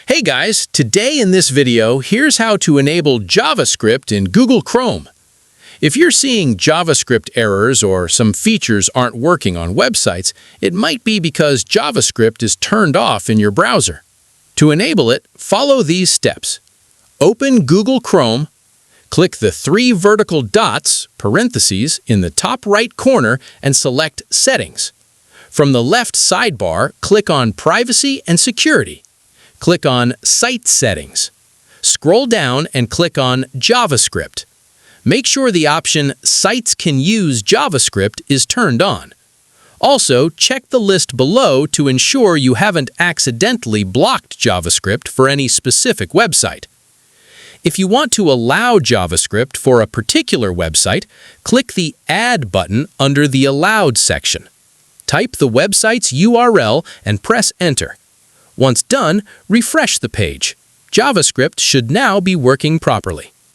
Hey guys, today in this video, here's how to enable JavaScript in Google Chrome. If you're seeing JavaScript errors or some features aren't working on websites, it might be because JavaScript is turned off in your browser. To enable it, follow these steps. Open Google Chrome, click the three vertical dots, parentheses, in the top right corner and select Settings. From the left sidebar, click on Privacy and Security. Click on Site Settings. Scroll down and click on JavaScript. Make sure the option Sites Can Use JavaScript is turned on. Also, check the list below to ensure you haven't accidentally blocked JavaScript for any specific website. If you want to allow JavaScript for a particular website, click the Add button under the Allowed section. Type the website's URL and press Enter. Once done, refresh the page. JavaScript should now be working properly.